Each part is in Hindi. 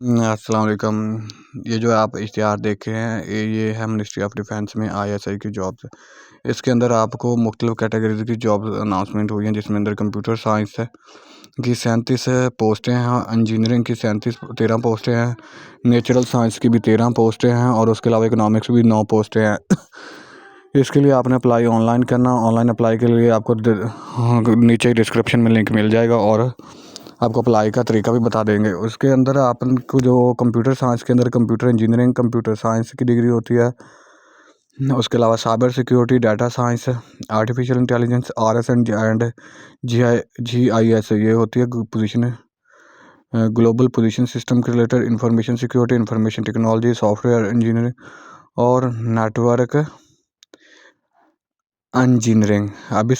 अस्सलाम वालेकुम। ये जो आप इश्तिहार देख रहे हैं ये है मिनिस्ट्री ऑफ डिफेंस में आईएसआई की जॉब्स। इसके अंदर आपको मुख्तलिफ कैटेगरीज की जॉब्स अनाउंसमेंट हुई हैं, जिसमें अंदर कंप्यूटर साइंस है की 37 पोस्टें हैं, इंजीनियरिंग की 13 पोस्टें हैं, नेचुरल साइंस की भी 13 पोस्टें हैं और उसके अलावा इकोनॉमिक्स भी 9 पोस्टें हैं। इसके लिए आपने अप्लाई ऑनलाइन करना। ऑनलाइन अप्लाई के लिए आपको नीचे डिस्क्रिप्शन में लिंक मिल जाएगा और आपको अप्लाई का तरीका भी बता देंगे। उसके अंदर आपको जो कंप्यूटर साइंस के अंदर कंप्यूटर इंजीनियरिंग, कंप्यूटर साइंस की डिग्री होती है। उसके अलावा cyber security, data science, artificial intelligence, RS and GIS ये होती है पोजीशन, ग्लोबल पोजीशन सिस्टम के related, information security, information technology, software engineering और नेटवर्क इंजीनियरिंग। अब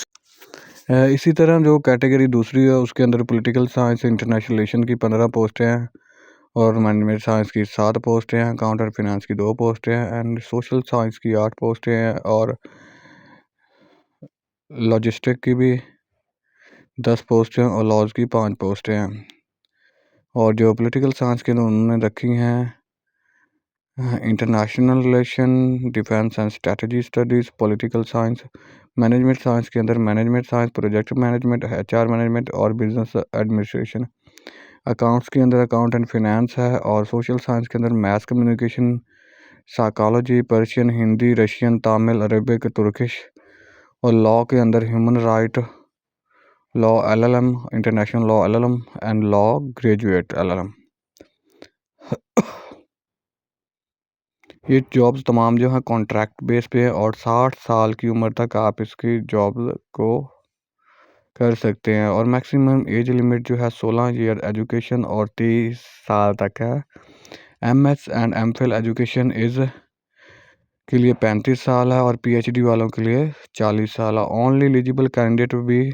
इसी तरह जो कैटेगरी दूसरी है उसके अंदर पॉलिटिकल साइंस, इंटरनेशनल रिलेशन की 15 पोस्टें हैं और मैनेजमेंट साइंस की 7 पोस्टें हैं, अकाउंट और फिनेंस की 2 पोस्टें हैं एंड सोशल साइंस की 8 पोस्टें हैं और लॉजिस्टिक की भी 10 पोस्टें और लॉज की 5 पोस्टें हैं। और जो पॉलिटिकल साइंस के उन्होंने रखी हैं international relation, defence and strategy studies, political science. Management science के अंदर management science, project management, HR management और बिजनेस एडमिनिस्ट्रेशन। अकाउंट्स के अंदर अकाउंट एंड फिनेंस है और सोशल साइंस के अंदर maths, communication, psychology, Persian, Hindi, Russian, Tamil, Arabic, Turkish और लॉ के अंदर human right law LLM, international law LLM and law graduate LLM। ये जॉब्स तमाम जो है कॉन्ट्रैक्ट बेस पे है और 60 साल की उम्र तक आप इसकी जॉब को कर सकते हैं और मैक्सिमम एज लिमिट जो है 16 ईयर एजुकेशन और 30 साल तक है। MS and MPhil education is के लिए 35 साल है और PhD वालों के लिए 40 साल है। ओनली एलिजिबल कैंडिडेट भी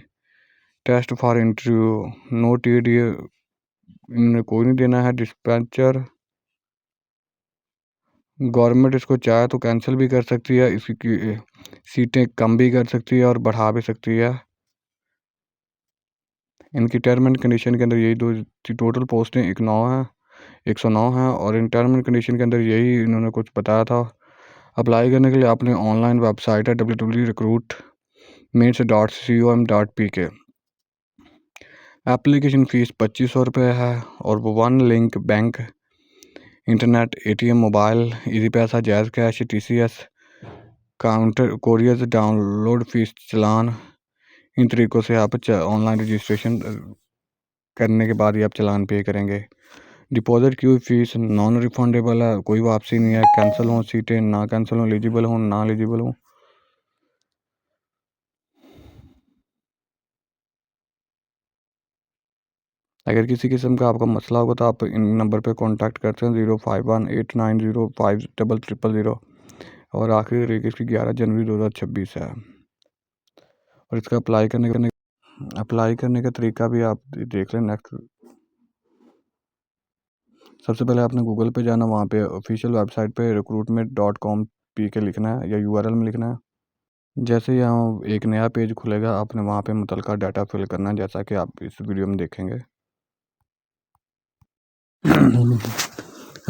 test for interview, no TD इन्हें कोई नहीं देना है। डिस्पैचर गवर्नमेंट इसको चाहे तो कैंसिल भी कर सकती है, इसकी सीटें कम भी कर सकती है और बढ़ा भी सकती है। इनकी टर्म एंड कंडीशन के अंदर यही दो टोटल पोस्टें 109 हैं और इन टर्म एंड कंडीशन के अंदर यही इन्होंने कुछ बताया था। अप्लाई करने के लिए अपने ऑनलाइन वेबसाइट है www.recruitmates.com.pk। एप्लीकेशन फ़ीस 2500 रुपये है और वो 1 link bank, internet, ATM, mobile, Easypaisa, JazzCash, TCS, counter, courier, download fee, चालान, इन तरीक़ों से आप ऑनलाइन रजिस्ट्रेशन करने के बाद ही आप चालान पे करेंगे। डिपॉजिट की हुई फीस नॉन रिफंडेबल है, कोई वापसी नहीं है। कैंसिल हों सीटें, ना कैंसिल हों, एलिजिबल हों, ना एलिजिबल हों। अगर किसी किस्म का आपका मसला होगा तो आप इन नंबर पे कांटेक्ट करते हैं 0518905000 और आखिरी तारीख इसकी 11 जनवरी 2026 है। और इसका अप्लाई करने का तरीका भी आप देख लें। नेक्स्ट सबसे पहले आपने गूगल पे जाना, वहाँ पे ऑफिशियल वेबसाइट पे recruitment.com.pk लिखना है या URL में लिखना है। जैसे ही यहाँ एक नया पेज खुलेगा आपने वहाँ पे मुतलका डाटा फिल करना है, जैसा कि आप इस वीडियो में देखेंगे।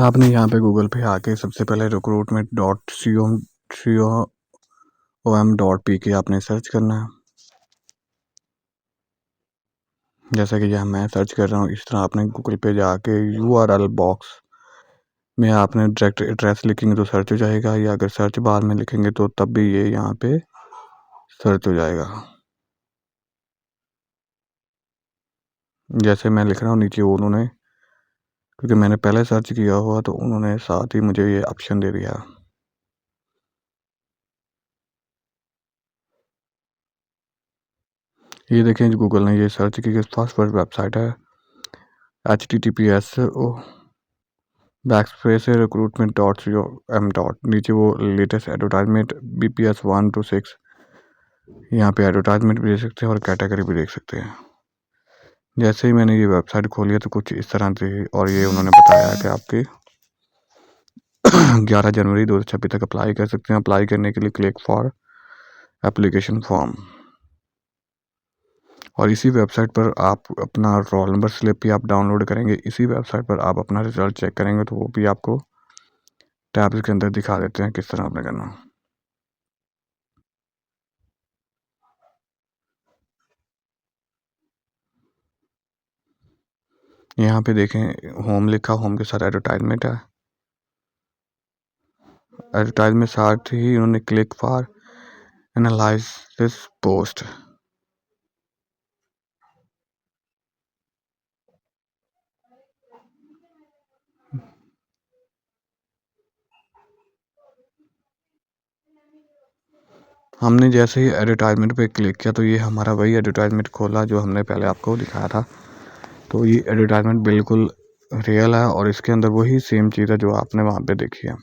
आपने यहाँ पे गूगल पे आके सबसे पहले recruitment.com.pk आपने सर्च करना है। जैसा कि यहाँ मैं सर्च कर रहा हूँ, इस तरह आपने गूगल पे जाके URL बॉक्स में आपने डायरेक्ट एड्रेस लिखेंगे तो सर्च हो जाएगा, या अगर सर्च बार में लिखेंगे तो तब भी ये यहाँ पे सर्च हो जाएगा। जैसे मैं लिख रहा हूँ नीचे वो उन्होंने, क्योंकि मैंने पहले सर्च किया हुआ तो उन्होंने साथ ही मुझे ये ऑप्शन दे दिया। ये देखें गूगल ने ये सर्च की फर्स्ट वेबसाइट है https://recruitment.com. नीचे वो लेटेस्ट एडवर्टाइजमेंट BPS 1 to 6 यहाँ पे एडवर्टाइजमेंट भी देख सकते हैं और कैटेगरी भी देख सकते हैं। जैसे ही मैंने ये वेबसाइट खोली है तो कुछ इस तरह से, और ये उन्होंने बताया कि आपके 11 जनवरी 2026 तक अप्लाई कर सकते हैं। अप्लाई करने के लिए क्लिक फॉर एप्लीकेशन फॉर्म, और इसी वेबसाइट पर आप अपना रोल नंबर स्लिप भी आप डाउनलोड करेंगे। इसी वेबसाइट पर आप अपना रिज़ल्ट चेक करेंगे तो वो भी आपको टैब्स के अंदर दिखा देते हैं किस तरह आपने करना। यहाँ पे देखें होम लिखा, होम के साथ एडवर्टाइजमेंट है। एडवर्टाइजमेंट साथ ही उन्होंने click for analyse this post. हमने जैसे ही एडवर्टाइजमेंट पे क्लिक किया तो ये हमारा वही एडवर्टाइजमेंट खोला जो हमने पहले आपको दिखाया था। तो ये एडवर्टाइजमेंट बिल्कुल रियल है और इसके अंदर वही सेम चीज़ है जो आपने वहाँ पे देखी है।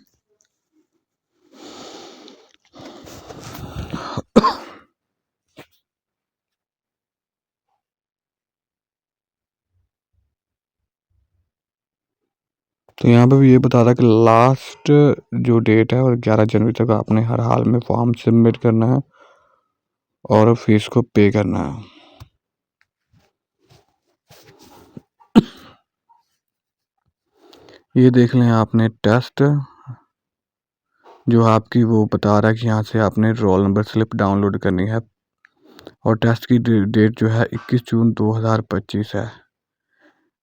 तो यहाँ पे भी ये बता रहा है कि लास्ट जो डेट है और 11 जनवरी तक आपने हर हाल में फॉर्म सबमिट करना है और फीस को पे करना है। ये देख लें आपने टेस्ट जो आपकी वो बता रहा है कि यहाँ से आपने रोल नंबर स्लिप डाउनलोड करनी है और टेस्ट की डेट जो है 21 जून 2025 है।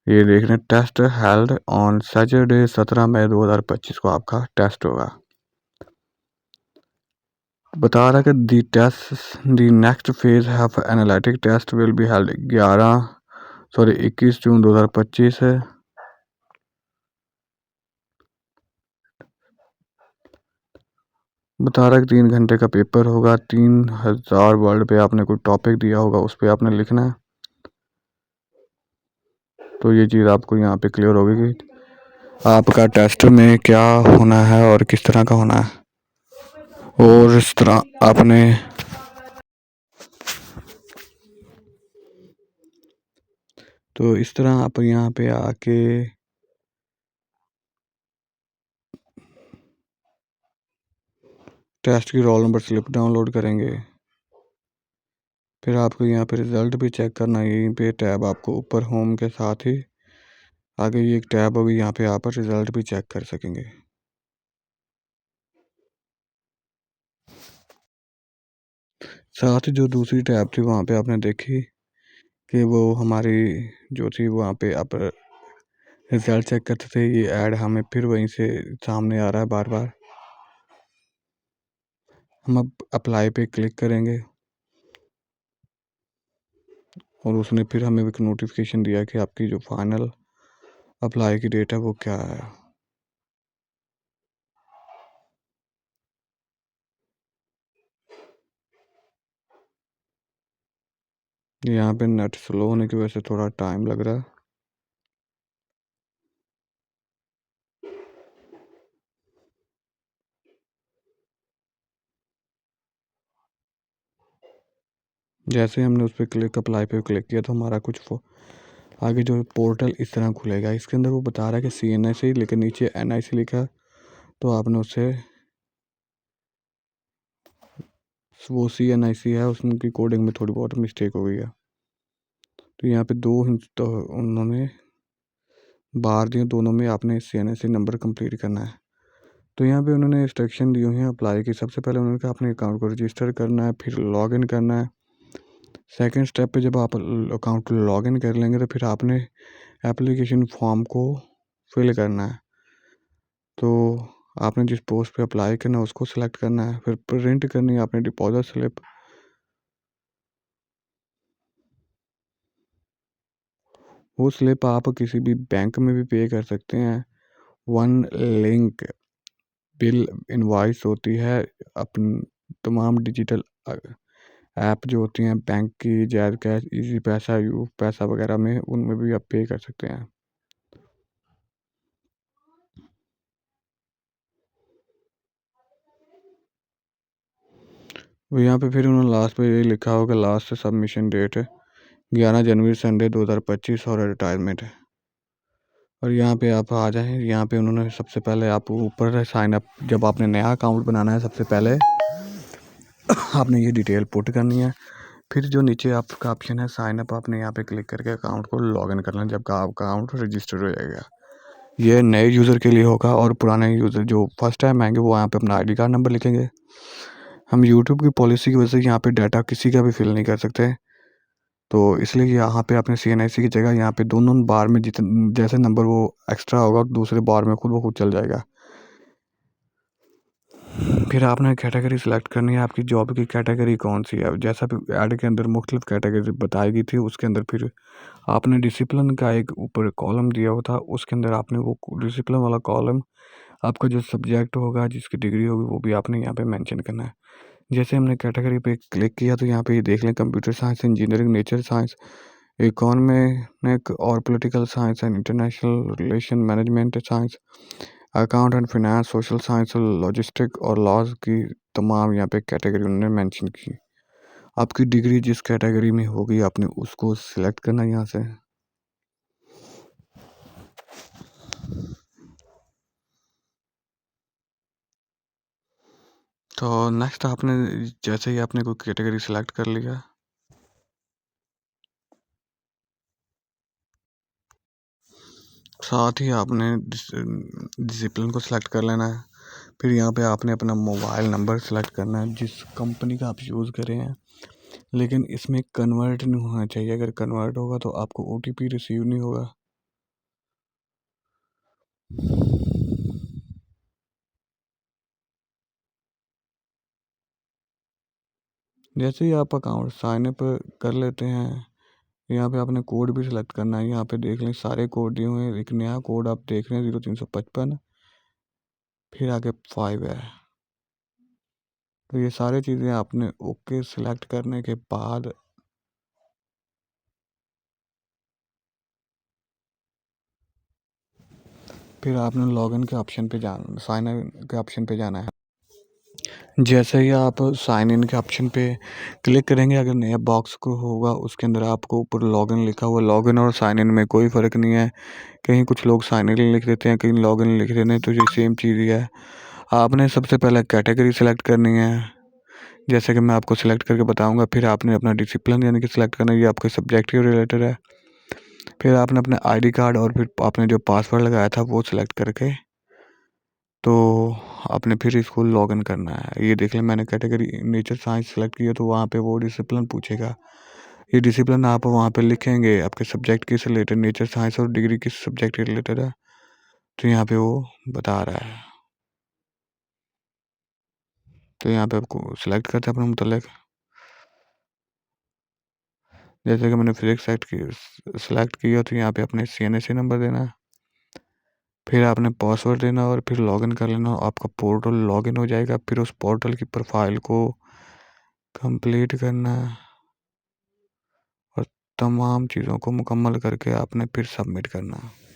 ये देख रहे हैं टेस्ट हेल्ड ऑन सैटरडे 17 मई 2025 को आपका टेस्ट होगा। बता रहा है कि the next phase have analytic test will be held 21 June 2025 है। बता रहा है कि 3 घंटे का पेपर होगा, 3000 वर्ड पे आपने कोई टॉपिक दिया होगा उस पर आपने लिखना है। तो ये चीज़ आपको यहाँ पे क्लियर होगी कि आपका टेस्ट में क्या होना है और किस तरह का होना है और इस तरह आपने तो इस तरह आप यहाँ पे आके टेस्ट की रोल नंबर स्लिप डाउनलोड करेंगे। फिर आपको यहाँ पे रिज़ल्ट भी चेक करना है। यहीं पे टैब आपको ऊपर होम के साथ ही आगे ये एक टैब होगी, यहाँ पे आप रिज़ल्ट भी चेक कर सकेंगे। साथ ही जो दूसरी टैब थी वहाँ पे आपने देखी कि वो हमारी जो थी वहाँ पे आप रिज़ल्ट चेक करते थे, ये ऐड हमें फिर वहीं से सामने आ रहा है बार बार। हम अब अप्लाई पे क्लिक करेंगे और उसने फिर हमें एक नोटिफिकेशन दिया कि आपकी जो फाइनल अप्लाई की डेट है वो क्या है। यहाँ पे नेट स्लो होने की वजह से थोड़ा टाइम लग रहा है। जैसे हमने उस पर क्लिक अप्लाई पे क्लिक किया तो हमारा कुछ आगे जो पोर्टल इस तरह खुलेगा। इसके अंदर वो बता रहा है कि CNIC लेकिन नीचे NIC लिखा है, तो आपने उससे वो CNIC है उसमें की कोडिंग में थोड़ी बहुत मिस्टेक हो गई है। तो यहाँ पे तो उन्होंने बार दिए, दोनों में आपने CNIC नंबर कंप्लीट करना है। तो यहाँ पे उन्होंने इंस्ट्रक्शन दी हुई है अप्लाई की। सबसे पहले उन्होंने कहा अपने अकाउंट को रजिस्टर करना है, फिर लॉगिन करना है। सेकंड स्टेप पे जब आप अकाउंट लॉगिन कर लेंगे तो फिर आपने एप्लीकेशन फॉर्म को फिल करना है। तो आपने जिस पोस्ट पे अप्लाई करना है उसको सिलेक्ट करना है, फिर प्रिंट करनी है आपने डिपॉजिट स्लिप। वो स्लिप आप किसी भी बैंक में भी पे कर सकते हैं। वन लिंक बिल इनवॉइस होती है, अपन तमाम डिजिटल ऐप जो होती हैं बैंक की, जैज़ कैश, इजी पैसा, यू पैसा वगैरह में, उनमें भी आप पे कर सकते हैं। वो यहाँ पे फिर उन्होंने लास्ट पे ये लिखा होगा लास्ट सबमिशन डेट है 11 जनवरी संडे 2025 और एडवर्टाइजमेंट है। और यहाँ पे आप आ जाएं। यहाँ पे उन्होंने सबसे पहले आप ऊपर साइन अप, जब आपने नया अकाउंट बनाना है सबसे पहले आपने ये डिटेल पुट करनी है। फिर जो नीचे आपका ऑप्शन है साइन अप, आपने यहाँ पे क्लिक करके अकाउंट को लॉगिन कर लेना जब का आपका अकाउंट रजिस्टर हो जाएगा। ये नए यूज़र के लिए होगा और पुराने यूज़र जो फर्स्ट टाइम आएंगे वो यहाँ पे अपना आईडी कार्ड नंबर लिखेंगे। हम यूट्यूब की पॉलिसी की वजह से यहाँ पे डाटा किसी का भी फिल नहीं कर सकते, तो इसलिए यहाँ पे आपने CNIC की जगह यहाँ पे दोनों बार में जितने जैसे नंबर वो एक्स्ट्रा होगा दूसरे बार में खुद ब खुद चल जाएगा। फिर आपने कैटेगरी सेलेक्ट करनी है, आपकी जॉब की कैटेगरी कौन सी है। जैसा भी ऐड के अंदर मुख्तलिफ कैटेगरी बताई गई थी, उसके अंदर फिर आपने डिसिप्लिन का एक ऊपर कॉलम दिया हुआ था, उसके अंदर आपने वो डिसिप्लिन वाला कॉलम आपका जो सब्जेक्ट होगा जिसकी डिग्री होगी वो भी आपने यहाँ पे मेंशन करना है। जैसे हमने कैटेगरी पे क्लिक किया तो यहाँ पे ये देख लें computer science, engineering, nature science, economic और political science and international relation, management science, account and finance, social science और लॉजिस्टिक और लॉज की तमाम यहाँ पे कैटेगरी उन्होंने मेंशन की। आपकी डिग्री जिस कैटेगरी में होगी आपने उसको सिलेक्ट करना है यहाँ से। तो नेक्स्ट आपने जैसे ही आपने कोई कैटेगरी सिलेक्ट कर लिया, साथ ही आपने डिसिप्लिन को सिलेक्ट कर लेना है। फिर यहाँ पे आपने अपना मोबाइल नंबर सेलेक्ट करना है जिस कंपनी का आप यूज़ कर रहे हैं, लेकिन इसमें कन्वर्ट नहीं होना चाहिए। अगर कन्वर्ट होगा तो आपको OTP रिसीव नहीं होगा। जैसे ही आप अकाउंट साइन अप कर लेते हैं, यहाँ पे आपने कोड भी सिलेक्ट करना है। यहाँ पे देख लें सारे कोड दिए हुए हैं। एक नया कोड आप देख रहे हैं 0355, फिर आगे 5 है। तो ये सारी चीज़ें आपने ओके सिलेक्ट करने के बाद फिर आपने लॉगिन के ऑप्शन पे जाना, साइन इन के ऑप्शन पे जाना है। जैसे ही आप साइन इन के ऑप्शन पे क्लिक करेंगे, अगर नया बॉक्स को होगा उसके अंदर आपको ऊपर लॉगिन लिखा हुआ, लॉगिन और साइन इन में कोई फ़र्क नहीं है। कहीं कुछ लोग साइन इन लिख देते हैं, कहीं लॉगिन लिख देते हैं, तो ये सेम चीज़ ही है। आपने सबसे पहले कैटेगरी सेलेक्ट करनी है, जैसे कि मैं आपको सिलेक्ट करके बताऊंगा। फिर आपने अपना डिसिप्लिन यानी कि सिलेक्ट करना है, ये आपके सब्जेक्ट के रिलेटेड है। फिर आपने अपना आईडी कार्ड और फिर आपने जो पासवर्ड लगाया था वो सिलेक्ट करके तो आपने फिर इसको लॉगिन करना है। ये देख लें मैंने कैटेगरी नेचर साइंस सेलेक्ट किया तो वहाँ पे वो डिसिप्लिन पूछेगा। ये डिसिप्लिन आप वहाँ पे लिखेंगे आपके सब्जेक्ट किस रिलेटेड, नेचर साइंस और डिग्री किस सब्जेक्ट के रिलेटेड है, तो यहाँ पे वो बता रहा है। तो यहाँ पे आपको सिलेक्ट करते हैं अपने मुतल्लिक। जैसे कि मैंने फिजिक्स सेलेक्ट किया तो यहाँ पे अपने CNSE नंबर देना है, फिर आपने पासवर्ड देना और फिर लॉगिन कर लेना। आपका पोर्टल लॉगिन हो जाएगा। फिर उस पोर्टल की प्रोफाइल को कंप्लीट करना है और तमाम चीज़ों को मुकम्मल करके आपने फिर सबमिट करना है।